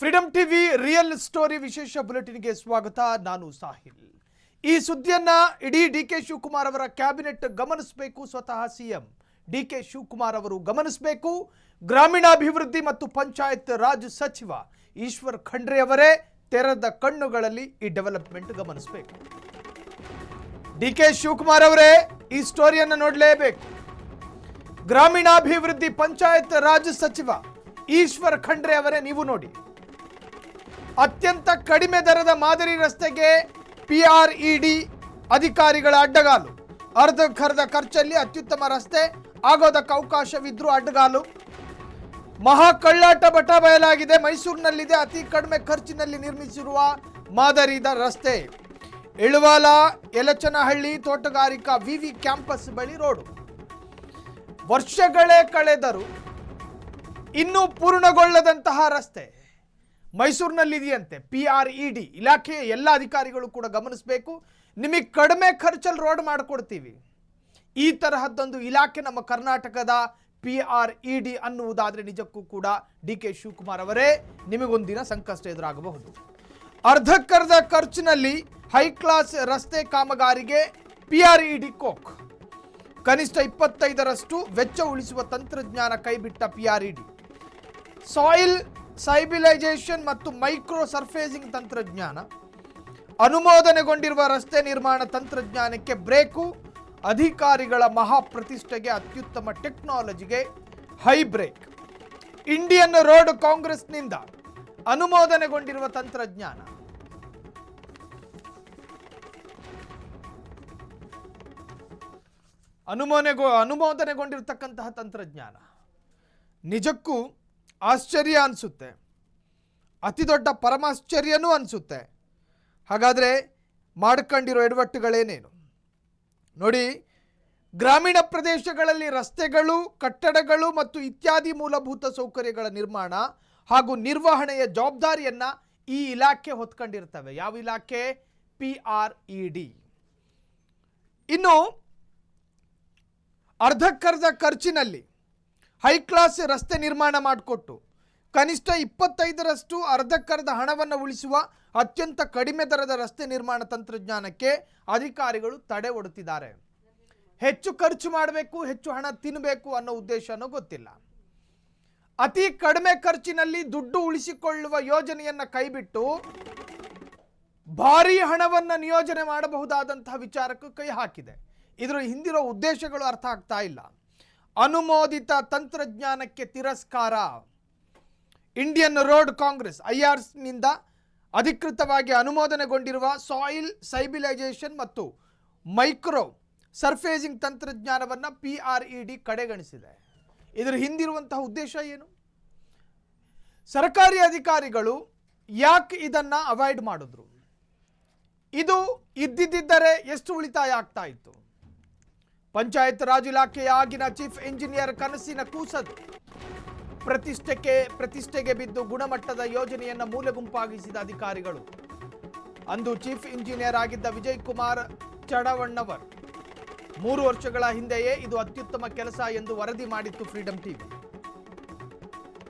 Freedom TV real story ವಿಶೇಷ ಬುಲೆಟಿನ್ಗೆ ಸ್ವಾಗತ. ನಾನು ಸಾಹಿಲ್. ಈ ಸುದ್ದಿಯನ್ನ ಇಡೀ ಡಿಕೆ ಶಿವಕುಮಾರ್ ಅವರ ಕ್ಯಾಬಿನೆಟ್ ಗಮನಿಸಬೇಕು. ಸ್ವತಃ ಸಿಎಂ ಡಿಕೆ ಶಿವಕುಮಾರ್ ಅವರು ಗಮನಿಸಬೇಕು. ಗ್ರಾಮೀಣಾಭಿವೃದ್ಧಿ ಮತ್ತು ಪಂಚಾಯತ್ ರಾಜ್ ಸಚಿವ ಈಶ್ವರ್ ಖಂಡ್ರೆ ಅವರೇ ತೆರೆದ ಕಣ್ಣುಗಳಲ್ಲಿ ಈ ಡೆವಲಪ್ಮೆಂಟ್ ಗಮನಿಸಬೇಕು. ಡಿಕೆ ಶಿವಕುಮಾರ್ ಅವರೇ ಈ ಸ್ಟೋರಿಯನ್ನು ನೋಡಲೇಬೇಕು. ಗ್ರಾಮೀಣಾಭಿವೃದ್ಧಿ ಪಂಚಾಯತ್ ರಾಜ್ ಸಚಿವ ಈಶ್ವರ್ ಖಂಡ್ರೆ ಅವರೇ ನೀವು ನೋಡಿ. ಅತ್ಯಂತ ಕಡಿಮೆ ದರದ ಮಾದರಿ ರಸ್ತೆಗೆ PRED ಅಧಿಕಾರಿಗಳ ಅಡ್ಡಗಾಲು. ಅರ್ಧಕ್ಕರ್ಧ ಖರ್ಚಲ್ಲಿ ಅತ್ಯುತ್ತಮ ರಸ್ತೆ ಆಗೋದಕ್ಕೆ ಅವಕಾಶವಿದ್ರೂ ಅಡ್ಡಗಾಲು. ಮಹಾ ಕಳ್ಳಾಟ ಬಟ ಬಯಲಾಗಿದೆ. ಮೈಸೂರಿನಲ್ಲಿದೆ ಅತಿ ಕಡಿಮೆ ಖರ್ಚಿನಲ್ಲಿ ನಿರ್ಮಿಸಿರುವ ಮಾದರಿದ ರಸ್ತೆ. ಇಳುವಾಲ ಯಲಚನಹಳ್ಳಿ ತೋಟಗಾರಿಕಾ ವಿವಿ ಕ್ಯಾಂಪಸ್ ಬಳಿ ರೋಡು. ವರ್ಷಗಳೇ ಕಳೆದರೂ ಇನ್ನೂ ಪೂರ್ಣಗೊಳ್ಳದಂತಹ ರಸ್ತೆ ಮೈಸೂರಿನಲ್ಲಿದೆಯಂತೆ. PRED ಇಲಾಖೆಯ ಎಲ್ಲ ಅಧಿಕಾರಿಗಳು ಕೂಡ ಗಮನಿಸಬೇಕು. ನಿಮಗೆ ಕಡಿಮೆ ಖರ್ಚಲ್ಲಿ ರೋಡ್ ಮಾಡಿಕೊಡ್ತೀವಿ. ಈ ತರಹದ್ದೊಂದು ಇಲಾಖೆ ನಮ್ಮ ಕರ್ನಾಟಕದ PRED ಅನ್ನುವುದಾದರೆ ನಿಜಕ್ಕೂ ಕೂಡ ಡಿಕೆ ಶಿವಕುಮಾರ್ ಅವರೇ ನಿಮಗೊಂದಿನ ಸಂಕಷ್ಟ ಎದುರಾಗಬಹುದು. ಅರ್ಧಕ್ಕರ್ಧ ಖರ್ಚಿನಲ್ಲಿ ಹೈ ಕ್ಲಾಸ್ ರಸ್ತೆ ಕಾಮಗಾರಿಗೆ PRED ಕೋಕ್. ಕನಿಷ್ಠ 25ರಷ್ಟು ವೆಚ್ಚ ಉಳಿಸುವ ತಂತ್ರಜ್ಞಾನ ಕೈಬಿಟ್ಟ PRED. ಸಾಯಿಲ್ ಸೈಬಿಲೈಸೇಷನ್ ಮತ್ತು ಮೈಕ್ರೋ ಸರ್ಫೇಸಿಂಗ್ ತಂತ್ರಜ್ಞಾನ. ಅನುಮೋದನೆಗೊಂಡಿರುವ ರಸ್ತೆ ನಿರ್ಮಾಣ ತಂತ್ರಜ್ಞಾನಕ್ಕೆ ಬ್ರೇಕು. ಅಧಿಕಾರಿಗಳ ಮಹಾಪ್ರತಿಷ್ಠೆಗೆ ಅತ್ಯುತ್ತಮ ಟೆಕ್ನಾಲಜಿಗೆ ಹೈ ಬ್ರೇಕ್. ಇಂಡಿಯನ್ ರೋಡ್ ಕಾಂಗ್ರೆಸ್ನಿಂದ ಅನುಮೋದನೆಗೊಂಡಿರುವ ತಂತ್ರಜ್ಞಾನ. ಅನುಮೋದನೆಗೊಂಡಿರತಕ್ಕಂತಹ ತಂತ್ರಜ್ಞಾನ ನಿಜಕ್ಕೂ ಆಶ್ಚರ್ಯ ಅನಿಸುತ್ತೆ. ಅತಿ ದೊಡ್ಡ ಪರಮಾಶ್ಚರ್ಯನೂ ಅನಿಸುತ್ತೆ. ಹಾಗಾದರೆ ಮಾಡ್ಕೊಂಡಿರೋ ಎಡವಟ್ಟುಗಳೇನೇನು ನೋಡಿ. ಗ್ರಾಮೀಣ ಪ್ರದೇಶಗಳಲ್ಲಿ ರಸ್ತೆಗಳು, ಕಟ್ಟಡಗಳು ಮತ್ತು ಇತ್ಯಾದಿ ಮೂಲಭೂತ ಸೌಕರ್ಯಗಳ ನಿರ್ಮಾಣ ಹಾಗೂ ನಿರ್ವಹಣೆಯ ಜವಾಬ್ದಾರಿಯನ್ನು ಈ ಇಲಾಖೆ ಹೊತ್ಕೊಂಡಿರ್ತವೆ. ಯಾವ ಇಲಾಖೆ? PRED. ಇನ್ನು ಅರ್ಧಕ್ಕರ್ಧ ಖರ್ಚಿನಲ್ಲಿ ಹೈ ಕ್ಲಾಸ್ ರಸ್ತೆ ನಿರ್ಮಾಣ ಮಾಡಿಕೊಟ್ಟು ಕನಿಷ್ಠ 25ರಷ್ಟು ಅರ್ಧಕ್ಕರ್ಧ ಹಣವನ್ನು ಉಳಿಸುವ ಅತ್ಯಂತ ಕಡಿಮೆ ದರದ ರಸ್ತೆ ನಿರ್ಮಾಣ ತಂತ್ರಜ್ಞಾನಕ್ಕೆ ಅಧಿಕಾರಿಗಳು ತಡೆ ಒಡ್ಡುತ್ತಿದ್ದಾರೆ. ಹೆಚ್ಚು ಖರ್ಚು ಮಾಡಬೇಕು, ಹೆಚ್ಚು ಹಣ ತಿನ್ನಬೇಕು ಅನ್ನೋ ಉದ್ದೇಶನೂ ಗೊತ್ತಿಲ್ಲ. ಅತಿ ಕಡಿಮೆ ಖರ್ಚಿನಲ್ಲಿ ದುಡ್ಡು ಉಳಿಸಿಕೊಳ್ಳುವ ಯೋಜನೆಯನ್ನು ಕೈಬಿಟ್ಟು ಭಾರೀ ಹಣವನ್ನು ನಿಯೋಜನೆ ಮಾಡಬಹುದಾದಂತಹ ವಿಚಾರಕ್ಕೂ ಕೈ ಹಾಕಿದೆ. ಇದರ ಹಿಂದಿರೋ ಉದ್ದೇಶಗಳು ಅರ್ಥ ಆಗ್ತಾ ಇಲ್ಲ. ಅನುಮೋದಿತ ತಂತ್ರಜ್ಞಾನಕ್ಕೆ ತಿರಸ್ಕಾರ. ಇಂಡಿಯನ್ ರೋಡ್ ಕಾಂಗ್ರೆಸ್ IRSನಿಂದ ಅಧಿಕೃತವಾಗಿ ಅನುಮೋದನೆಗೊಂಡಿರುವ ಸಾಯಿಲ್ ಸೈಬಿಲೈಸೇಷನ್ ಮತ್ತು ಮೈಕ್ರೋ ಸರ್ಫೇಸಿಂಗ್ ತಂತ್ರಜ್ಞಾನವನ್ನು PRED ಕಡೆಗಣಿಸಿದೆ. ಇದರ ಹಿಂದಿರುವಂತಹ ಉದ್ದೇಶ ಏನು? ಸರ್ಕಾರಿ ಅಧಿಕಾರಿಗಳು ಯಾಕೆ ಇದನ್ನು ಅವಾಯ್ಡ್ ಮಾಡಿದ್ರು? ಇದು ಇದ್ದಿದ್ದರೆ ಎಷ್ಟು ಉಳಿತಾಯ ಆಗ್ತಾ ಇತ್ತು? ಪಂಚಾಯತ್ ರಾಜ್ ಇಲಾಖೆಯ ಆಗಿನ ಚೀಫ್ ಇಂಜಿನಿಯರ್ ಕನಸಿನ ಕೂಸದು. ಪ್ರತಿಷ್ಠೆಗೆ ಬಿದ್ದು ಗುಣಮಟ್ಟದ ಯೋಜನೆಯನ್ನು ಮೂಲೆ ಗುಂಪಾಗಿಸಿದ ಅಧಿಕಾರಿಗಳು. ಅಂದು ಚೀಫ್ ಇಂಜಿನಿಯರ್ ಆಗಿದ್ದ ವಿಜಯ್ ಕುಮಾರ್ ಚಡವಣ್ಣವರ್ 3 ವರ್ಷಗಳ ಹಿಂದೆಯೇ ಇದು ಅತ್ಯುತ್ತಮ ಕೆಲಸ ಎಂದು ವರದಿ ಮಾಡಿತ್ತು ಫ್ರೀಡಂ ಟಿವಿ.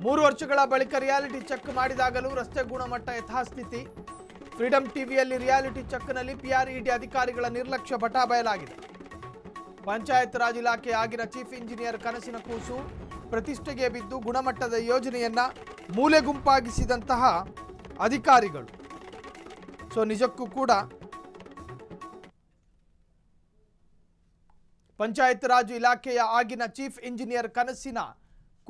3 ವರ್ಷಗಳ ಬಳಿಕ ರಿಯಾಲಿಟಿ ಚೆಕ್ ಮಾಡಿದಾಗಲೂ ರಸ್ತೆ ಗುಣಮಟ್ಟ ಯಥಾಸ್ಥಿತಿ. ಫ್ರೀಡಂ ಟಿವಿಯಲ್ಲಿ ರಿಯಾಲಿಟಿ ಚೆಕ್ನಲ್ಲಿ PRED ಅಧಿಕಾರಿಗಳ ನಿರ್ಲಕ್ಷ್ಯ ಬಟ ಬಯಲಾಗಿದೆ. ಪಂಚಾಯತ್ ರಾಜ್ ಇಲಾಖೆ ಆಗಿನ ಚೀಫ್ ಇಂಜಿನಿಯರ್ ಕನಸಿನ ಕೂಸು ಪ್ರತಿಷ್ಠೆಗೆ ಬಿದ್ದು ಗುಣಮಟ್ಟದ ಯೋಜನೆಯನ್ನ ಮೂಲೆ ಗುಂಪಾಗಿಸಿದಂತಹ ಅಧಿಕಾರಿಗಳು. ಸೊ ನಿಜಕ್ಕೂ ಕೂಡ ಪಂಚಾಯತ್ ರಾಜ್ ಇಲಾಖೆಯ ಆಗಿನ ಚೀಫ್ ಇಂಜಿನಿಯರ್ ಕನಸಿನ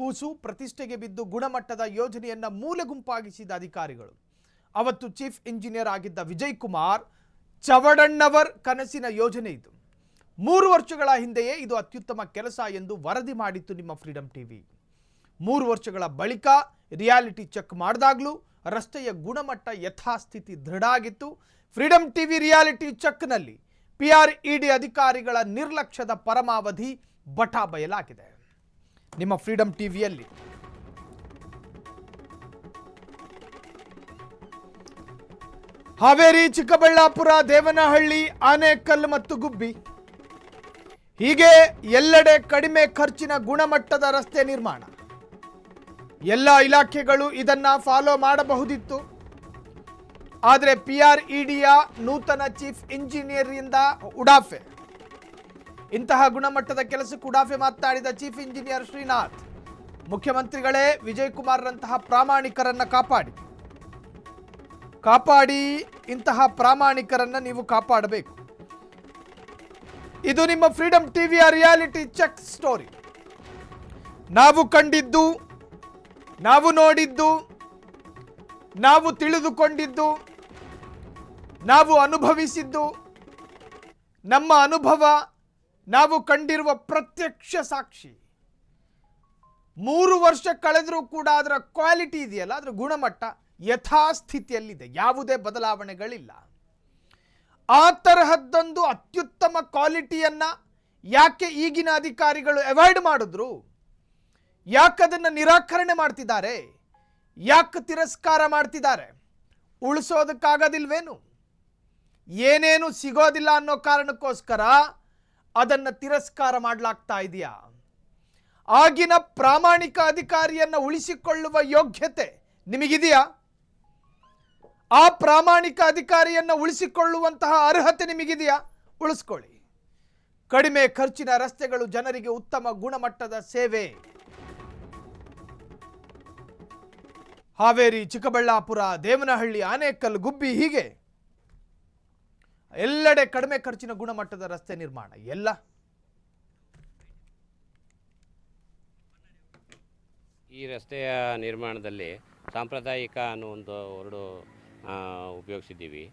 ಕೂಸು ಪ್ರತಿಷ್ಠೆಗೆ ಬಿದ್ದು ಗುಣಮಟ್ಟದ ಯೋಜನೆಯನ್ನ ಮೂಲೆ ಗುಂಪಾಗಿಸಿದ ಅಧಿಕಾರಿಗಳು. ಅವತ್ತು ಚೀಫ್ ಇಂಜಿನಿಯರ್ ಆಗಿದ್ದ ವಿಜಯ್ ಕುಮಾರ್ ಚವಡಣ್ಣವರ್ ಕನಸಿನ ಯೋಜನೆ ಇದು. 3 ವರ್ಷಗಳ ಹಿಂದೆಯೇ ಇದು ಅತ್ಯುತ್ತಮ ಕೆಲಸ ಎಂದು ವರದಿ ಮಾಡಿತ್ತು ನಿಮ್ಮ ಫ್ರೀಡಂ ಟಿವಿ. 3 ವರ್ಷಗಳ ಬಳಿಕ ರಿಯಾಲಿಟಿ ಚೆಕ್ ಮಾಡಿದಾಗಲೂ ರಸ್ತೆಯ ಗುಣಮಟ್ಟ ಯಥಾಸ್ಥಿತಿ ದೃಢ ಆಗಿತ್ತು. ಫ್ರೀಡಂ ಟಿವಿ ರಿಯಾಲಿಟಿ ಚೆಕ್ನಲ್ಲಿ PRED ಅಧಿಕಾರಿಗಳ ನಿರ್ಲಕ್ಷ್ಯದ ಪರಮಾವಧಿ ಬಟ ಬಯಲಾಗಿದೆ ನಿಮ್ಮ ಫ್ರೀಡಂ ಟಿವಿಯಲ್ಲಿ. ಹಾವೇರಿ, ಚಿಕ್ಕಬಳ್ಳಾಪುರ, ದೇವನಹಳ್ಳಿ, ಆನೇಕಲ್ ಮತ್ತು ಗುಬ್ಬಿ ಹೀಗೆ ಎಲ್ಲೆಡೆ ಕಡಿಮೆ ಖರ್ಚಿನ ಗುಣಮಟ್ಟದ ರಸ್ತೆ ನಿರ್ಮಾಣ. ಎಲ್ಲ ಇಲಾಖೆಗಳು ಇದನ್ನ ಫಾಲೋ ಮಾಡಬಹುದಿತ್ತು. ಆದರೆ PREDಯ ನೂತನ ಚೀಫ್ ಇಂಜಿನಿಯರ್ನಿಂದ ಉಡಾಫೆ. ಇಂತಹ ಗುಣಮಟ್ಟದ ಕೆಲಸಕ್ಕೆ ಉಡಾಫೆ ಮಾತನಾಡಿದ ಚೀಫ್ ಇಂಜಿನಿಯರ್ ಶ್ರೀನಾಥ್, ಮುಖ್ಯಮಂತ್ರಿಗಳೇ ವಿಜಯ್ ಕುಮಾರ್ರಂತಹ ಪ್ರಾಮಾಣಿಕರನ್ನ ಕಾಪಾಡಿ ಇಂತಹ ಪ್ರಾಮಾಣಿಕರನ್ನ ನೀವು ಕಾಪಾಡಬೇಕು. ಇದು ನಿಮ್ಮ ಫ್ರೀಡಮ್ ಟಿವಿಯ ರಿಯಾಲಿಟಿ ಚೆಕ್ ಸ್ಟೋರಿ. ನಾವು ಕಂಡಿದ್ದು, ನಾವು ನೋಡಿದ್ದು, ನಾವು ತಿಳಿದುಕೊಂಡಿದ್ದು, ನಾವು ಅನುಭವಿಸಿದ್ದು, ನಮ್ಮ ಅನುಭವ, ನಾವು ಕಂಡಿರುವ ಪ್ರತ್ಯಕ್ಷ ಸಾಕ್ಷಿ. 3 ವರ್ಷ ಕಳೆದರೂ ಕೂಡ ಅದರ ಕ್ವಾಲಿಟಿ ಇದೆಯಲ್ಲ, ಅದರ ಗುಣಮಟ್ಟ ಯಥಾಸ್ಥಿತಿಯಲ್ಲಿದೆ, ಯಾವುದೇ ಬದಲಾವಣೆಗಳಿಲ್ಲ. ಆ ತರಹದ್ದೊಂದು ಅತ್ಯುತ್ತಮ ಕ್ವಾಲಿಟಿಯನ್ನ ಯಾಕೆ ಈಗಿನ ಅಧಿಕಾರಿಗಳು ಅವಾಯ್ಡ್ ಮಾಡಿದ್ರು? ಯಾಕದನ್ನು ನಿರಾಕರಣೆ ಮಾಡ್ತಿದ್ದಾರೆ? ಯಾಕೆ ತಿರಸ್ಕಾರ ಮಾಡ್ತಿದ್ದಾರೆ? ಉಳಿಸೋದಕ್ಕಾಗೋದಿಲ್ವೇನು? ಏನೇನು ಸಿಗೋದಿಲ್ಲ ಅನ್ನೋ ಕಾರಣಕ್ಕೋಸ್ಕರ ಅದನ್ನು ತಿರಸ್ಕಾರ ಮಾಡಲಾಗ್ತಾ ಇದೆಯಾ? ಆಗಿನ ಪ್ರಾಮಾಣಿಕ ಅಧಿಕಾರಿಯನ್ನು ಉಳಿಸಿಕೊಳ್ಳುವ ಯೋಗ್ಯತೆ ನಿಮಗಿದೆಯಾ? ಆ ಪ್ರಾಮಾಣಿಕ ಅಧಿಕಾರಿಯನ್ನು ಉಳಿಸಿಕೊಳ್ಳುವಂತಹ ಅರ್ಹತೆ ನಿಮಗಿದೆಯಾ? ಉಳಿಸ್ಕೊಳ್ಳಿ. ಕಡಿಮೆ ಖರ್ಚಿನ ರಸ್ತೆಗಳು, ಜನರಿಗೆ ಉತ್ತಮ ಗುಣಮಟ್ಟದ ಸೇವೆ. ಹಾವೇರಿ, ಚಿಕ್ಕಬಳ್ಳಾಪುರ, ದೇವನಹಳ್ಳಿ, ಆನೇಕಲ್, ಗುಬ್ಬಿ, ಹೀಗೆ ಎಲ್ಲೆಡೆ ಕಡಿಮೆ ಖರ್ಚಿನ ಗುಣಮಟ್ಟದ ರಸ್ತೆ ನಿರ್ಮಾಣ. ಎಲ್ಲ ಈ ರಸ್ತೆಯ ನಿರ್ಮಾಣದಲ್ಲಿ ಸಾಂಪ್ರದಾಯಿಕ ಅನ್ನೋ ಒಂದು ವರ್ಡು ಉಪಯೋಗಿಸಿದ್ದೀವಿ.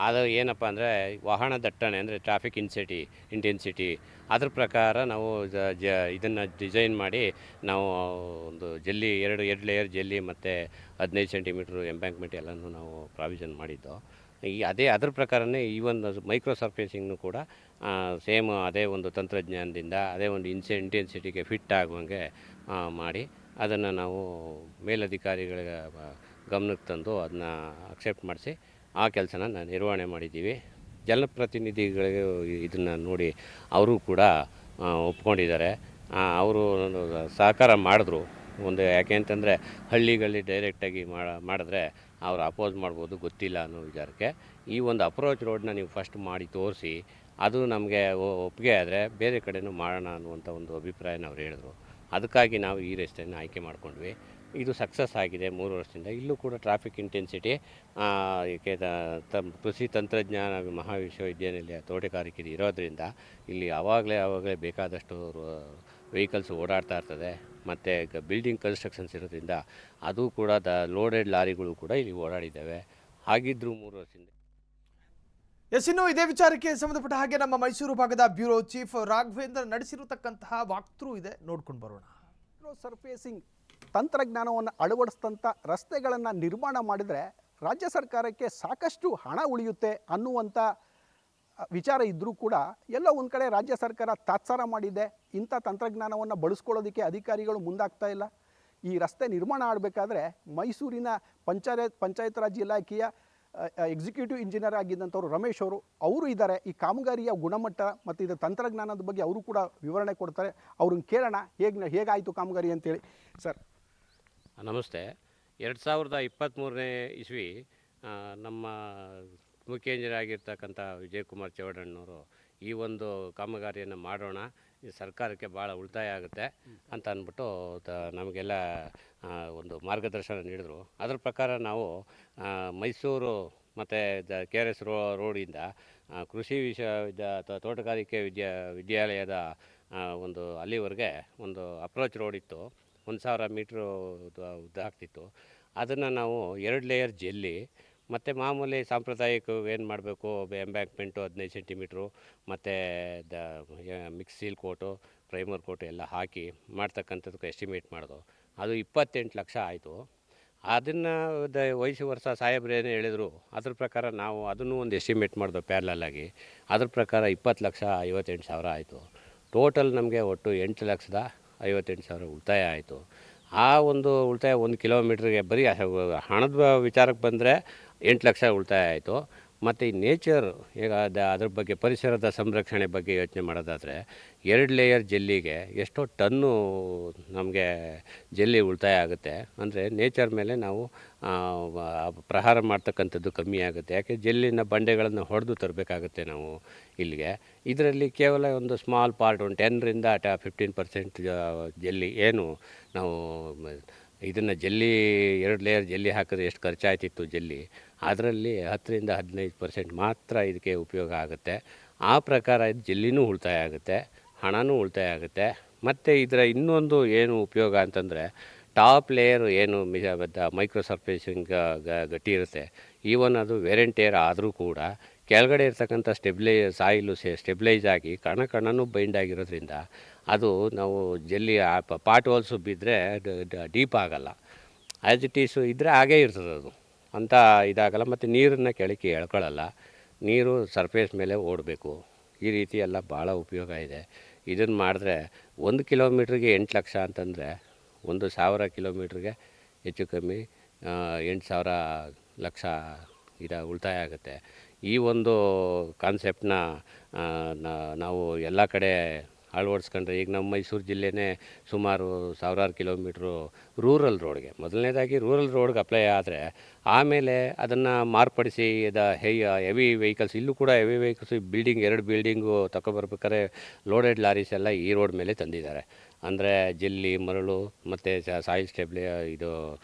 ಅದು ಏನಪ್ಪ ಅಂದರೆ ವಾಹನ ದಟ್ಟಣೆ ಅಂದರೆ ಟ್ರಾಫಿಕ್ ಇಂಟೆನ್ಸಿಟಿ ಅದ್ರ ಪ್ರಕಾರ ನಾವು ಇದನ್ನು ಡಿಸೈನ್ ಮಾಡಿ ನಾವು ಒಂದು ಜಲ್ಲಿ ಎರಡು ಲೇಯರ್ ಜಲ್ಲಿ ಮತ್ತು 15 ಸೆಂಟಿಮೀಟ್ರ್ ಎಂಬ್ಯಾಂಕ್ಮೆಂಟ್ ಎಲ್ಲನೂ ನಾವು ಪ್ರಾವಿಷನ್ ಮಾಡಿದ್ದು. ಅದ್ರ ಪ್ರಕಾರನೇ ಈ ಒಂದು ಮೈಕ್ರೋ ಸರ್ಫೇಸಿಂಗ್ನು ಕೂಡ ಸೇಮ್ ಅದೇ ಒಂದು ತಂತ್ರಜ್ಞಾನದಿಂದ ಅದೇ ಒಂದು ಇಂಟೆನ್ಸಿಟಿಗೆ ಫಿಟ್ ಆಗುವಂಗೆ ಮಾಡಿ ಅದನ್ನು ನಾವು ಮೇಲಧಿಕಾರಿಗಳ ಗಮನಕ್ಕೆ ತಂದು ಅದನ್ನ ಅಕ್ಸೆಪ್ಟ್ ಮಾಡಿಸಿ ಆ ಕೆಲಸನ ನಿರ್ವಹಣೆ ಮಾಡಿದ್ದೀವಿ. ಜನಪ್ರತಿನಿಧಿಗಳಿಗೆ ಇದನ್ನು ನೋಡಿ ಅವರು ಕೂಡ ಒಪ್ಕೊಂಡಿದ್ದಾರೆ. ಅವರು ಸಹಕಾರ ಮಾಡಿದ್ರು. ಯಾಕೆ ಅಂತಂದರೆ ಹಳ್ಳಿಗಳಲ್ಲಿ ಡೈರೆಕ್ಟಾಗಿ ಮಾಡಿದ್ರೆ ಅವ್ರು ಅಪೋಸ್ ಮಾಡ್ಬೋದು, ಗೊತ್ತಿಲ್ಲ ಅನ್ನೋ ವಿಚಾರಕ್ಕೆ ಈ ಒಂದು ಅಪ್ರೋಚ್ ರೋಡನ್ನ ನೀವು ಫಸ್ಟ್ ಮಾಡಿ ತೋರಿಸಿ ಅದು ನಮಗೆ ಒಪ್ಪಿಗೆ ಆದರೆ ಬೇರೆ ಕಡೆನೂ ಮಾಡೋಣ ಅನ್ನುವಂಥ ಒಂದು ಅಭಿಪ್ರಾಯನ ಅವ್ರು ಹೇಳಿದ್ರು. ಅದಕ್ಕಾಗಿ ನಾವು ಈ ರಸ್ತೆಯನ್ನು ಆಯ್ಕೆ ಮಾಡ್ಕೊಂಡ್ವಿ. ಇದು ಸಕ್ಸಸ್ ಆಗಿದೆ 3 ವರ್ಷದಿಂದ. ಇಲ್ಲೂ ಕೂಡ ಟ್ರಾಫಿಕ್ ಇಂಟೆನ್ಸಿಟಿ ಕೃಷಿ ತಂತ್ರಜ್ಞಾನ ಮಹಾವಿಶ್ವವಿದ್ಯಾನಿಲಯ ತೋಟಗಾರಿಕೆ ಇರೋದರಿಂದ ಇಲ್ಲಿ ಆವಾಗಲೇ ಬೇಕಾದಷ್ಟು ವೆಹಿಕಲ್ಸ್ ಓಡಾಡ್ತಾ ಇರ್ತದೆ. ಮತ್ತು ಬಿಲ್ಡಿಂಗ್ ಕನ್ಸ್ಟ್ರಕ್ಷನ್ಸ್ ಇರೋದ್ರಿಂದ ಅದು ಕೂಡ ಲೋಡೆಡ್ ಲಾರಿಗಳು ಕೂಡ ಇಲ್ಲಿ ಓಡಾಡಿದ್ದಾವೆ. ಹಾಗಿದ್ದರೂ 3 ವರ್ಷದಿಂದ. ಇನ್ನು ಇದೇ ವಿಚಾರಕ್ಕೆ ಸಂಬಂಧಪಟ್ಟ ಹಾಗೆ ನಮ್ಮ ಮೈಸೂರು ಭಾಗದ ಬ್ಯೂರೋ ಚೀಫ್ ರಾಘವೇಂದ್ರ ನಡೆಸಿರತಕ್ಕಂತಹ ವಾಕ್ಥ್ರೂ ಇದೆ, ನೋಡ್ಕೊಂಡು ಬರೋಣ. ಸರ್ಫೇಸಿಂಗ್ ತಂತ್ರಜ್ಞಾನವನ್ನು ಅಳವಡಿಸಿದಂಥ ರಸ್ತೆಗಳನ್ನು ನಿರ್ಮಾಣ ಮಾಡಿದರೆ ರಾಜ್ಯ ಸರ್ಕಾರಕ್ಕೆ ಸಾಕಷ್ಟು ಹಣ ಉಳಿಯುತ್ತೆ ಅನ್ನುವಂಥ ವಿಚಾರ ಇದ್ದರೂ ಕೂಡ ಎಲ್ಲ ಒಂದು ಕಡೆ ರಾಜ್ಯ ಸರ್ಕಾರ ತಾತ್ಸಾರ ಮಾಡಿದೆ. ಇಂಥ ತಂತ್ರಜ್ಞಾನವನ್ನು ಬಳಸ್ಕೊಳ್ಳೋದಕ್ಕೆ ಅಧಿಕಾರಿಗಳು ಮುಂದಾಗ್ತಾ ಇಲ್ಲ. ಈ ರಸ್ತೆ ನಿರ್ಮಾಣ ಆಗಬೇಕಾದ್ರೆ ಮೈಸೂರಿನ ಪಂಚಾಯತ್ ರಾಜ್ ಇಲಾಖೆಯ ಎಕ್ಸಿಕ್ಯೂಟಿವ್ ಇಂಜಿನಿಯರ್ ಆಗಿದ್ದಂಥವ್ರು ರಮೇಶ್ ಅವರು ಇದ್ದಾರೆ. ಈ ಕಾಮಗಾರಿಯ ಗುಣಮಟ್ಟ ಮತ್ತು ಇದು ತಂತ್ರಜ್ಞಾನದ ಬಗ್ಗೆ ಅವರು ಕೂಡ ವಿವರಣೆ ಕೊಡ್ತಾರೆ. ಅವ್ರನ್ನ ಕೇಳೋಣ ಹೇಗಾಯಿತು ಕಾಮಗಾರಿ ಅಂತೇಳಿ. ಸರ್ ನಮಸ್ತೆ. 2023ನೇ ಇಸ್ವಿ ನಮ್ಮ ಮುಖ್ಯ ಇಂಜಿನಿಯರ್ ಆಗಿರ್ತಕ್ಕಂಥ ವಿಜಯ್ ಕುಮಾರ್ ಚೌಡಣ್ಣವರು ಈ ಒಂದು ಕಾಮಗಾರಿಯನ್ನು ಮಾಡೋಣ, ಈ ಸರ್ಕಾರಕ್ಕೆ ಭಾಳ ಉಳಿತಾಯ ಆಗುತ್ತೆ ಅಂತ ಅಂದ್ಬಿಟ್ಟು ನಮಗೆಲ್ಲ ಒಂದು ಮಾರ್ಗದರ್ಶನ ನೀಡಿದ್ರು. ಅದರ ಪ್ರಕಾರ ನಾವು ಮೈಸೂರು ಮತ್ತು KRS ರೋಡಿಂದ ಕೃಷಿ ತೋಟಗಾರಿಕೆ ವಿದ್ಯಾಲಯದ ಒಂದು ಅಲ್ಲಿವರೆಗೆ ಒಂದು ಅಪ್ರೋಚ್ ರೋಡ್ ಇತ್ತು. 1000 ಮೀಟ್ರು ಉದ್ದ ಆಗ್ತಿತ್ತು. ಅದನ್ನು ನಾವು 2 ಲೇಯರ್ ಜಲ್ಲಿ ಮತ್ತು ಮಾಮೂಲಿ ಸಾಂಪ್ರದಾಯಿಕ ಏನು ಮಾಡಬೇಕು ಎಂಬ್ಯಾಂಕ್ಮೆಂಟು 15 ಸೆಂಟಿಮೀಟ್ರು ಮತ್ತು mix seal coat, primer coat ಎಲ್ಲ ಹಾಕಿ ಮಾಡ್ತಕ್ಕಂಥದ್ದಕ್ಕೆ ಎಸ್ಟಿಮೇಟ್ ಮಾಡೋದು. ಅದು 28 ಲಕ್ಷ ಆಯಿತು. ಅದನ್ನು ವಯಸ್ಸು ವರ್ಷ ಸಾಹೇಬ್ರೇನು ಹೇಳಿದ್ರು ಅದ್ರ ಪ್ರಕಾರ ನಾವು ಅದನ್ನು ಒಂದು ಎಸ್ಟಿಮೇಟ್ ಮಾಡಿದ್ವು ಪ್ಯಾರಲಾಗಿ. ಅದ್ರ ಪ್ರಕಾರ 20,58,000 ಆಯಿತು. ಟೋಟಲ್ ನಮಗೆ ಒಟ್ಟು 8,58,000 ಉಳಿತಾಯ ಆಯಿತು. ಆ ಒಂದು ಉಳಿತಾಯ 1 ಕಿಲೋಮೀಟ್ರಿಗೆ ಬರೀ ಹಣದ ವಿಚಾರಕ್ಕೆ ಬಂದರೆ 8 ಲಕ್ಷ ಉಳಿತಾಯ ಆಯಿತು. ಮತ್ತು ಈ ನೇಚರ್ ಈಗ ಅದ್ರ ಬಗ್ಗೆ ಪರಿಸರದ ಸಂರಕ್ಷಣೆ ಬಗ್ಗೆ ಯೋಚನೆ ಮಾಡೋದಾದರೆ 2 ಲೇಯರ್ ಜೆಲ್ಲಿಗೆ ಎಷ್ಟೋ ಟನ್ನು ನಮಗೆ ಜೆಲ್ಲಿ ಉಳಿತಾಯ ಆಗುತ್ತೆ. ಅಂದರೆ ನೇಚರ್ ಮೇಲೆ ನಾವು ಪ್ರಹಾರ ಮಾಡ್ತಕ್ಕಂಥದ್ದು ಕಮ್ಮಿ ಆಗುತ್ತೆ. ಯಾಕೆ ಜೆಲ್ಲಿನ ಬಂಡೆಗಳನ್ನು ಹೊಡೆದು ತರಬೇಕಾಗುತ್ತೆ ನಾವು ಇಲ್ಲಿಗೆ. ಇದರಲ್ಲಿ ಕೇವಲ ಒಂದು ಸ್ಮಾಲ್ ಪಾರ್ಟ್, ಒಂದು 10ರಿಂದ 15% ಜೆಲ್ಲಿ ಏನು ನಾವು ಇದನ್ನು ಜೆಲ್ಲಿ 2 ಲೇಯರ್ ಜೆಲ್ಲಿ ಹಾಕಿದ್ರೆ ಎಷ್ಟು ಖರ್ಚಾಯ್ತಿತ್ತು ಜೆಲ್ಲಿ, ಅದರಲ್ಲಿ 10ರಿಂದ 15% ಮಾತ್ರ ಇದಕ್ಕೆ ಉಪಯೋಗ ಆಗುತ್ತೆ. ಆ ಪ್ರಕಾರ ಇದು ಜೆಲ್ಲಿನೂ ಉಳಿತಾಯ ಆಗುತ್ತೆ, ಹಣನೂ ಉಳಿತಾಯ ಆಗುತ್ತೆ. ಮತ್ತು ಇದರ ಇನ್ನೊಂದು ಏನು ಉಪಯೋಗ ಅಂತಂದರೆ ಟಾಪ್ ಲೇಯರು ಏನು ಮೈಕ್ರೋ ಸರ್ಫೇಸಿಂಗ್ ಗಟ್ಟಿ ಇರುತ್ತೆ, ಈವನ್ ಅದು ವೇರ್ ಆ್ಯಂಡ್ ಟೇರ್ ಆದರೂ ಕೂಡ ಕೆಳಗಡೆ ಇರ್ತಕ್ಕಂಥ ಸಾಯಿಲು ಸ್ಟೆಬಿಲೈಸ್ ಆಗಿ ಕಣನೂ ಬೈಂಡ್ ಆಗಿರೋದ್ರಿಂದ ಅದು ನಾವು ಜೆಲ್ಲಿ ಪಾಟ್ ಹೋಲ್ಸು ಬಿದ್ದರೆ ಡೀಪ್ ಆಗಲ್ಲ. ಆ್ಯಸ್ ಇಟ್ ಈಸು ಇದ್ದರೆ ಹಾಗೇ ಇರ್ತದೆ ಅದು ಅಂತ ಇದಾಗಲ್ಲ. ಮತ್ತು ನೀರನ್ನು ಕೆಳಕ್ಕೆ ಎಳ್ಕೊಳ್ಳಲ್ಲ, ನೀರು ಸರ್ಫೇಸ್ ಮೇಲೆ ಓಡಬೇಕು. ಈ ರೀತಿ ಎಲ್ಲ ಭಾಳ ಉಪಯೋಗ ಇದೆ. ಇದನ್ನು ಮಾಡಿದ್ರೆ 1 ಕಿಲೋಮೀಟ್ರಿಗೆ 8 ಲಕ್ಷ ಅಂತಂದರೆ 1,000 ಕಿಲೋಮೀಟ್ರಿಗೆ ಹೆಚ್ಚು ಕಮ್ಮಿ 8,000 ಲಕ್ಷ ಉಳಿತಾಯ ಆಗುತ್ತೆ. ಈ ಒಂದು ಕಾನ್ಸೆಪ್ಟನ್ನ ನಾವು ಎಲ್ಲ ಕಡೆ ಅಳವಡಿಸ್ಕೊಂಡ್ರೆ, ಈಗ ನಮ್ಮ ಮೈಸೂರು ಜಿಲ್ಲೆನೇ ಸುಮಾರು 1000 ಕಿಲೋಮೀಟ್ರು ರೂರಲ್ ರೋಡ್ಗೆ, ಮೊದಲನೇದಾಗಿ ರೂರಲ್ ರೋಡ್ಗೆ ಅಪ್ಲೈ ಆದರೆ ಆಮೇಲೆ ಅದನ್ನು ಮಾರ್ಪಡಿಸಿ ಹೆವಿ ವೆಹಿಕಲ್ಸ್, ಇಲ್ಲೂ ಕೂಡ ಹೆವಿ ವೆಹಿಕಲ್ಸ್ ಎರಡು ಬಿಲ್ಡಿಂಗು ತಗೊಬರ್ಬೇಕಾದ್ರೆ ಲೋಡೆಡ್ ಲಾರೀಸ್ ಎಲ್ಲ ಈ ರೋಡ್ ಮೇಲೆ ತಂದಿದ್ದಾರೆ. ಅಂದರೆ ಜೆಲ್ಲಿ, ಮರಳು ಮತ್ತು ಸಾಯಿಲ್ ಇದು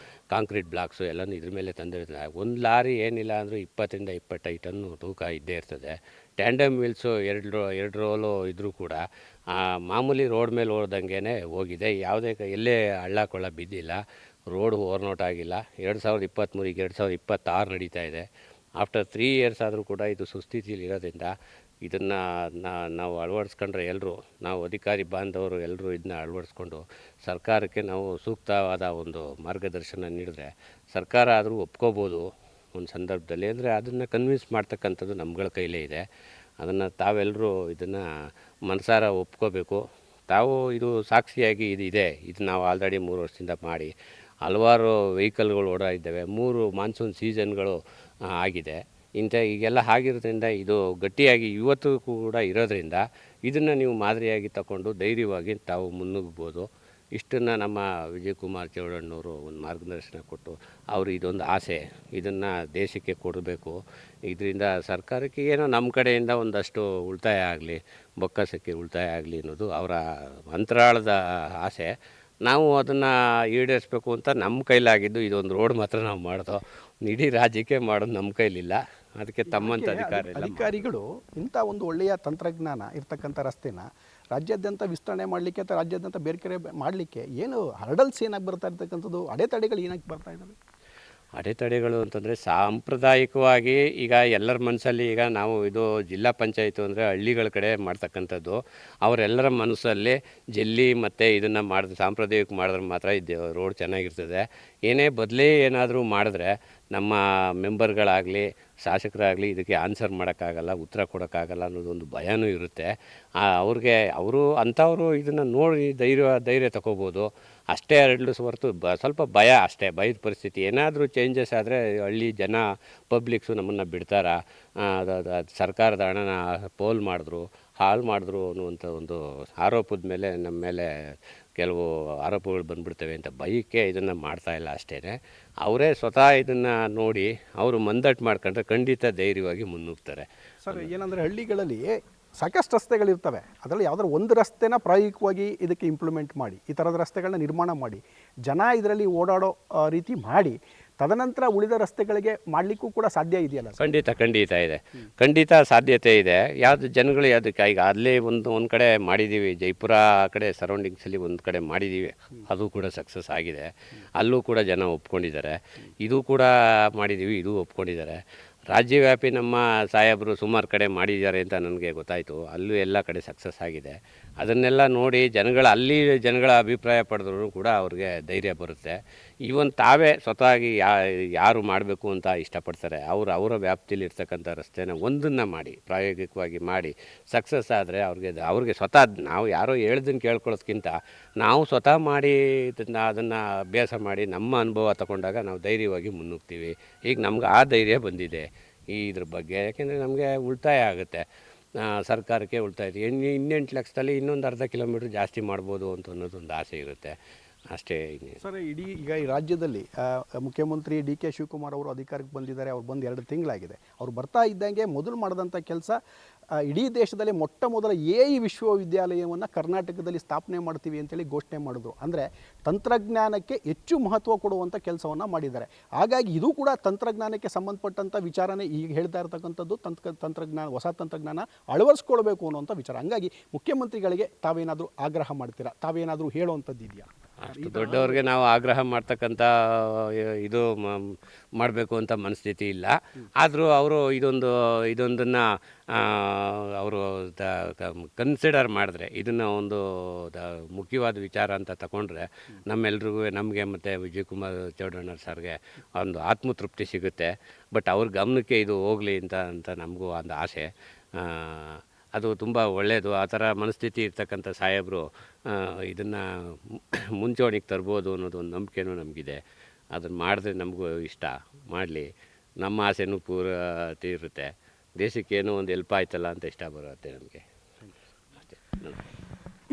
ಕಾಂಕ್ರೀಟ್ ಬ್ಲಾಕ್ಸು ಎಲ್ಲನೂ ಇದ್ರ ಮೇಲೆ ತಂದಿರ್ತಾರೆ. ಒಂದು ಲಾರಿ ಏನಿಲ್ಲ ಅಂದರೂ 20ರಿಂದ 25 ಟನ್ನು ತೂಕ ಇದ್ದೇ ಇರ್ತದೆ. ಟ್ಯಾಂಡಮ್ ವೀಲ್ಸು 2 ರೋಲು ಇದ್ದರೂ ಕೂಡ ಮಾಮೂಲಿ ರೋಡ್ ಮೇಲೆ ಓಡ್ದಂಗೆ ಹೋಗಿದೆ. ಯಾವುದೇ ಎಲ್ಲೇ ಹಳ್ಳ ಕೊಳ್ಳ ಬಿದ್ದಿಲ್ಲ, ರೋಡು ಓವರ್ನೋಟ್ ಆಗಿಲ್ಲ. 2023 ಈಗ 2026 ನಡೀತಾ ಇದೆ. ಆಫ್ಟರ್ 3 ಇಯರ್ಸ್ ಆದರೂ ಕೂಡ ಇದು ಸುಸ್ಥಿತಿಯಲ್ಲಿ ಇರೋದ್ರಿಂದ ಇದನ್ನು ನಾವು ಅಳವಡಿಸ್ಕೊಂಡ್ರೆ ನಾವು ಅಧಿಕಾರಿ ಬಾಂಧವರು ಎಲ್ಲರೂ ಇದನ್ನ ಅಳವಡಿಸ್ಕೊಂಡು ಸರ್ಕಾರಕ್ಕೆ ನಾವು ಸೂಕ್ತವಾದ ಒಂದು ಮಾರ್ಗದರ್ಶನ ನೀಡಿದ್ರೆ ಸರ್ಕಾರ ಆದರೂ ಒಪ್ಕೋಬೋದು ಒಂದು ಸಂದರ್ಭದಲ್ಲಿ. ಅಂದರೆ ಅದನ್ನು ಕನ್ವಿನ್ಸ್ ಮಾಡ್ತಕ್ಕಂಥದ್ದು ನಮ್ಗಳ ಕೈಲೇ ಇದೆ. ಅದನ್ನು ತಾವೆಲ್ಲರೂ ಇದನ್ನು ಮನಸಾರ ಒಪ್ಕೋಬೇಕು. ತಾವು ಇದು ಸಾಕ್ಷಿಯಾಗಿ ಇದೆ. ಇದು ನಾವು ಆಲ್ರೆಡಿ 3 ವರ್ಷದಿಂದ ಮಾಡಿ ಹಲವಾರು ವೆಹಿಕಲ್ಗಳು ಓಡಾಡಿದ್ದಾವೆ. 3 ಮಾನ್ಸೂನ್ ಸೀಸನ್ಗಳು ಆಗಿದೆ. ಈಗೆಲ್ಲ ಆಗಿರೋದ್ರಿಂದ ಇದು ಗಟ್ಟಿಯಾಗಿ ಇವತ್ತು ಕೂಡ ಇರೋದ್ರಿಂದ ಇದನ್ನು ನೀವು ಮಾದರಿಯಾಗಿ ತಗೊಂಡು ಧೈರ್ಯವಾಗಿ ತಾವು ಮುನ್ನುಗ್ಬೋದು. ಇಷ್ಟನ್ನು ನಮ್ಮ ವಿಜಯಕುಮಾರ್ ಚೌಡಣ್ಣವರು ಒಂದು ಮಾರ್ಗದರ್ಶನ ಕೊಟ್ಟು, ಅವರು ಇದೊಂದು ಆಸೆ, ಇದನ್ನು ದೇಶಕ್ಕೆ ಕೊಡಬೇಕು. ಇದರಿಂದ ಸರ್ಕಾರಕ್ಕೆ ಏನೋ ನಮ್ಮ ಕಡೆಯಿಂದ ಒಂದಷ್ಟು ಉಳಿತಾಯ ಆಗಲಿ, ಬೊಕ್ಕಸಕ್ಕೆ ಉಳಿತಾಯ ಆಗಲಿ ಅನ್ನೋದು ಅವರ ಅಂತರಾಳದ ಆಸೆ. ನಾವು ಅದನ್ನು ಈಡೇರಿಸಬೇಕು ಅಂತ ನಮ್ಮ ಕೈಲಾಗಿದ್ದು ಇದೊಂದು ರೋಡ್ ಮಾತ್ರ ನಾವು ಮಾಡೋದು. ಇಡೀ ರಾಜ್ಯಕ್ಕೆ ಮಾಡೋದು ನಮ್ಮ ಕೈಲಿಲ್ಲ. ಅದಕ್ಕೆ ತಮ್ಮಂಥ ಅಧಿಕಾರಿಗಳು ಇಂಥ ಒಂದು ಒಳ್ಳೆಯ ತಂತ್ರಜ್ಞಾನ ಇರ್ತಕ್ಕಂಥ ರಸ್ತೆನ ರಾಜ್ಯಾದ್ಯಂತ ವಿಸ್ತರಣೆ ಮಾಡಲಿಕ್ಕೆ ಅಥವಾ ರಾಜ್ಯಾದ್ಯಂತ ಬೇರೆ ಮಾಡಲಿಕ್ಕೆ ಏನು ಹರ್ಡಲ್ಸ್ ಏನಾಗಿ ಬರ್ತಾ ಇರ್ತಕ್ಕಂಥದ್ದು, ಅಡೆತಡೆಗಳು ಏನಾಗಿ ಬರ್ತಾ ಇದ್ದಾವೆ? ಅಡೆತಡೆಗಳು ಅಂತಂದರೆ ಸಾಂಪ್ರದಾಯಿಕವಾಗಿ ಈಗ ಎಲ್ಲರ ಮನಸ್ಸಲ್ಲಿ, ಈಗ ನಾವು ಇದು ಜಿಲ್ಲಾ ಪಂಚಾಯಿತಿ ಅಂದರೆ ಹಳ್ಳಿಗಳ ಕಡೆ ಮಾಡ್ತಕ್ಕಂಥದ್ದು, ಅವರೆಲ್ಲರ ಮನಸ್ಸಲ್ಲಿ ಜೆಲ್ಲಿ ಮತ್ತು ಇದನ್ನು ಸಾಂಪ್ರದಾಯಿಕ ಮಾಡಿದ್ರೆ ಮಾತ್ರ ಇದು ರೋಡ್ ಚೆನ್ನಾಗಿರ್ತದೆ. ಏನೇ ಏನಾದರೂ ಮಾಡಿದ್ರೆ ನಮ್ಮ ಮೆಂಬರ್ಗಳಾಗಲಿ ಶಾಸಕರಾಗಲಿ ಇದಕ್ಕೆ ಆನ್ಸರ್ ಮಾಡೋಕ್ಕಾಗಲ್ಲ, ಉತ್ತರ ಕೊಡೋಕ್ಕಾಗಲ್ಲ ಅನ್ನೋದೊಂದು ಭಯನೂ ಇರುತ್ತೆ. ಅವರು ಅಂಥವರು ಇದನ್ನು ನೋಡಿ ಧೈರ್ಯ ತಗೋಬೋದು ಅಷ್ಟೇ. ಹೊರತು ಸ್ವಲ್ಪ ಭಯ ಅಷ್ಟೇ, ಭಯದ ಪರಿಸ್ಥಿತಿ. ಏನಾದರೂ ಚೇಂಜಸ್ ಆದರೆ ಹಳ್ಳಿ ಜನ ಪಬ್ಲಿಕ್ಸು ನಮ್ಮನ್ನು ಬಿಡ್ತಾರ, ಸರ್ಕಾರದ ಹಣನ ಹಾಳು ಮಾಡಿದ್ರು ಅನ್ನುವಂಥ ಒಂದು ಆರೋಪದ ಮೇಲೆ ನಮ್ಮ ಮೇಲೆ ಕೆಲವು ಆರೋಪಗಳು ಬಂದುಬಿಡ್ತವೆ ಅಂತ ಭಯಕ್ಕೆ ಇದನ್ನು ಮಾಡ್ತಾಯಿಲ್ಲ ಅಷ್ಟೇ. ಅವರೇ ಸ್ವತಃ ಇದನ್ನು ನೋಡಿ ಅವರು ಮಂದಟ್ಟು ಮಾಡ್ಕೊಂಡ್ರೆ ಖಂಡಿತ ಧೈರ್ಯವಾಗಿ ಮುನ್ನುಗ್ತಾರೆ. ಸರ್, ಏನಂದರೆ ಹಳ್ಳಿಗಳಲ್ಲಿ ಸಾಕಷ್ಟು ರಸ್ತೆಗಳಿರ್ತವೆ, ಅದರಲ್ಲಿ ಯಾವುದಾದ್ರು ಒಂದು ರಸ್ತೆನ ಪ್ರಾಯೋಗಿಕವಾಗಿ ಇದಕ್ಕೆ ಇಂಪ್ಲಿಮೆಂಟ್ ಮಾಡಿ, ಈ ಥರದ ರಸ್ತೆಗಳನ್ನ ನಿರ್ಮಾಣ ಮಾಡಿ, ಜನ ಇದರಲ್ಲಿ ಓಡಾಡೋ ರೀತಿ ಮಾಡಿ, ತದನಂತರ ಉಳಿದ ರಸ್ತೆಗಳಿಗೆ ಮಾಡಲಿಕ್ಕೂ ಕೂಡ ಸಾಧ್ಯ ಇದೆಯಲ್ಲ? ಖಂಡಿತ ಇದೆ, ಖಂಡಿತ ಸಾಧ್ಯತೆ ಇದೆ. ಯಾವುದು ಜನಗಳು ಯಾವುದಕ್ಕೆ ಈಗ ಅಲ್ಲೇ ಒಂದು ಕಡೆ ಮಾಡಿದ್ದೀವಿ, ಜೈಪುರ ಕಡೆ ಸರೌಂಡಿಂಗ್ಸಲ್ಲಿ ಒಂದು ಕಡೆ ಮಾಡಿದ್ದೀವಿ, ಅದು ಕೂಡ ಸಕ್ಸಸ್ ಆಗಿದೆ. ಅಲ್ಲೂ ಕೂಡ ಜನ ಒಪ್ಕೊಂಡಿದ್ದಾರೆ. ಇದು ಕೂಡ ಮಾಡಿದ್ದೀವಿ, ಇದು ಒಪ್ಕೊಂಡಿದ್ದಾರೆ. ರಾಜ್ಯವ್ಯಾಪಿ ನಮ್ಮ ಸಾಹೇಬರು ಸುಮಾರು ಕಡೆ ಮಾಡಿದ್ದಾರೆ ಅಂತ ನನಗೆ ಗೊತ್ತಾಯಿತು. ಅಲ್ಲೂ ಎಲ್ಲ ಕಡೆ ಸಕ್ಸಸ್ ಆಗಿದೆ. ಅದನ್ನೆಲ್ಲ ನೋಡಿ ಜನಗಳ ಅಭಿಪ್ರಾಯ ಪಡೆದ್ರು ಕೂಡ ಅವ್ರಿಗೆ ಧೈರ್ಯ ಬರುತ್ತೆ. ಈವನ್ ತಾವೇ ಸ್ವತಃ ಯಾರು ಮಾಡಬೇಕು ಅಂತ ಇಷ್ಟಪಡ್ತಾರೆ, ಅವರ ವ್ಯಾಪ್ತಿಯಲ್ಲಿ ಇರ್ತಕ್ಕಂಥ ರಸ್ತೆನ ಒಂದನ್ನು ಮಾಡಿ ಪ್ರಾಯೋಗಿಕವಾಗಿ ಮಾಡಿ ಸಕ್ಸಸ್ ಆದರೆ ಅವ್ರಿಗೆ ಸ್ವತಃ ನಾವು ಯಾರೋ ಹೇಳ್ದನ್ನು ಕೇಳ್ಕೊಳ್ಳೋದ್ಕಿಂತ ನಾವು ಸ್ವತಃ ಮಾಡಿ ಅದನ್ನು ಅಭ್ಯಾಸ ಮಾಡಿ ನಮ್ಮ ಅನುಭವ ತಗೊಂಡಾಗ ನಾವು ಧೈರ್ಯವಾಗಿ ಮುನ್ನುಗ್ತೀವಿ. ಈಗ ನಮ್ಗೆ ಆ ಧೈರ್ಯ ಬಂದಿದೆ. ಇದ್ರ ಬಗ್ಗೆ. ಯಾಕೆಂದರೆ ನಮಗೆ ಉಳಿತಾಯ ಆಗುತ್ತೆ, ಸರ್ಕಾರಕ್ಕೆ ಉಳಿತಾಯ ಇದೆ. 8 ಲಕ್ಷದಲ್ಲಿ ಇನ್ನೊಂದು ಅರ್ಧ ಕಿಲೋಮೀಟ್ರ್ ಜಾಸ್ತಿ ಮಾಡ್ಬೋದು ಅಂತ ಅನ್ನೋದೊಂದು ಆಸೆ ಇರುತ್ತೆ ಅಷ್ಟೇ. ಸರ್, ಇಡೀ ಈಗ ಈ ರಾಜ್ಯದಲ್ಲಿ ಮುಖ್ಯಮಂತ್ರಿ ಡಿ ಕೆ ಶಿವಕುಮಾರ್ ಅವರು ಅಧಿಕಾರಕ್ಕೆ ಬಂದಿದ್ದಾರೆ. ಅವ್ರು ಬಂದು 2 ತಿಂಗಳಾಗಿದೆ. ಅವ್ರು ಬರ್ತಾ ಇದ್ದಂಗೆ ಮೊದಲು ಮಾಡಿದಂಥ ಕೆಲಸ, ಇಡೀ ದೇಶದಲ್ಲಿ ಮೊಟ್ಟ ಮೊದಲ AI ವಿಶ್ವವಿದ್ಯಾಲಯವನ್ನು ಕರ್ನಾಟಕದಲ್ಲಿ ಸ್ಥಾಪನೆ ಮಾಡ್ತೀವಿ ಅಂತೇಳಿ ಘೋಷಣೆ ಮಾಡಿದ್ರು. ಅಂದರೆ ತಂತ್ರಜ್ಞಾನಕ್ಕೆ ಹೆಚ್ಚು ಮಹತ್ವ ಕೊಡುವಂಥ ಕೆಲಸವನ್ನು ಮಾಡಿದ್ದಾರೆ. ಹಾಗಾಗಿ ಇದು ಕೂಡ ತಂತ್ರಜ್ಞಾನಕ್ಕೆ ಸಂಬಂಧಪಟ್ಟಂಥ ವಿಚಾರನೇ ಈಗ ಹೇಳ್ತಾ ಇರ್ತಕ್ಕಂಥದ್ದು. ತಂತ್ರಜ್ಞಾನ, ಹೊಸ ತಂತ್ರಜ್ಞಾನ ಅಳವಡಿಸ್ಕೊಳ್ಬೇಕು ಅನ್ನುವಂಥ ವಿಚಾರ. ಹಂಗಾಗಿ ಮುಖ್ಯಮಂತ್ರಿಗಳಿಗೆ ತಾವೇನಾದರೂ ಆಗ್ರಹ ಮಾಡ್ತೀರಾ? ತಾವೇನಾದರೂ ಹೇಳುವಂಥದ್ದು ಇದೆಯಾ? ಅಷ್ಟು ದೊಡ್ಡವ್ರಿಗೆ ನಾವು ಆಗ್ರಹ ಮಾಡ್ತಕ್ಕಂಥ ಇದು ಮಾಡಬೇಕು ಅಂತ ಮನಸ್ಥಿತಿ ಇಲ್ಲ. ಆದರೂ ಅವರು ಇದೊಂದನ್ನು ಅವರು ಕನ್ಸಿಡರ್ ಮಾಡಿದ್ರೆ, ಇದನ್ನು ಒಂದು ಮುಖ್ಯವಾದ ವಿಚಾರ ಅಂತ ತಗೊಂಡ್ರೆ ನಮ್ಮೆಲ್ರಿಗೂ, ನಮಗೆ ಮತ್ತು ವಿಜಯ್ ಕುಮಾರ್ ಚೌಡಣ್ಣ ಸರ್ಗೆ ಒಂದು ಆತ್ಮತೃಪ್ತಿ ಸಿಗುತ್ತೆ. ಬಟ್ ಅವ್ರ ಗಮನಕ್ಕೆ ಇದು ಹೋಗಲಿ ಅಂತ ನಮಗೂ ಒಂದು ಆಸೆ. ಅದು ತುಂಬ ಒಳ್ಳೆಯದು. ಆ ಥರ ಮನಸ್ಥಿತಿ ಇರ್ತಕ್ಕಂಥ ಸಾಹೇಬರು ಇದನ್ನು ಮುಂಚೂಣಿಗೆ ತರ್ಬೋದು ಅನ್ನೋದು ಒಂದು ನಂಬಿಕೆನೂ ನಮಗಿದೆ. ಅದನ್ನು ಮಾಡಿದ್ರೆ ನಮಗೂ ಇಷ್ಟ. ಮಾಡಲಿ, ನಮ್ಮ ಆಸೆನೂ ತೀರುತ್ತೆ. ದೇಶಕ್ಕೇನೋ ಒಂದು ಹೆಲ್ಪ್ ಆಯ್ತಲ್ಲ ಅಂತ ಇಷ್ಟ ಬರುತ್ತೆ ನಮಗೆ ಅಷ್ಟೇ.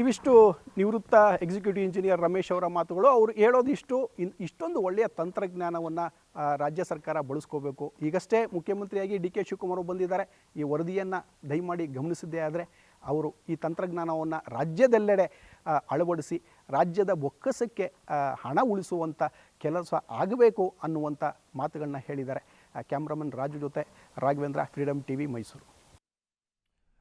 ಇವಿಷ್ಟು ನಿವೃತ್ತ ಎಕ್ಸಿಕ್ಯೂಟಿವ್ ಇಂಜಿನಿಯರ್ ರಮೇಶ್ ಅವರ ಮಾತುಗಳು. ಅವರು ಹೇಳೋದಿಷ್ಟು, ಇಷ್ಟೊಂದು ಒಳ್ಳೆಯ ತಂತ್ರಜ್ಞಾನವನ್ನು ರಾಜ್ಯ ಸರ್ಕಾರ ಬಳಸ್ಕೋಬೇಕು. ಈಗಷ್ಟೇ ಮುಖ್ಯಮಂತ್ರಿಯಾಗಿ ಡಿ ಕೆ ಶಿವಕುಮಾರ್ ಬಂದಿದ್ದಾರೆ. ಈ ವರದಿಯನ್ನು ದಯಮಾಡಿ ಗಮನಿಸಿದ್ದೇ ಆದರೆ ಅವರು ಈ ತಂತ್ರಜ್ಞಾನವನ್ನು ರಾಜ್ಯದೆಲ್ಲೆಡೆ ಅಳವಡಿಸಿ ರಾಜ್ಯದ ಬೊಕ್ಕಸಕ್ಕೆ ಹಣ ಉಳಿಸುವಂಥ ಕೆಲಸ ಆಗಬೇಕು ಅನ್ನುವಂಥ ಮಾತುಗಳನ್ನ ಹೇಳಿದ್ದಾರೆ. ಕ್ಯಾಮ್ರಾಮನ್ ರಾಜು ಜೊತೆ ರಾಘವೇಂದ್ರ, ಫ್ರೀಡಮ್ TV, ಮೈಸೂರು.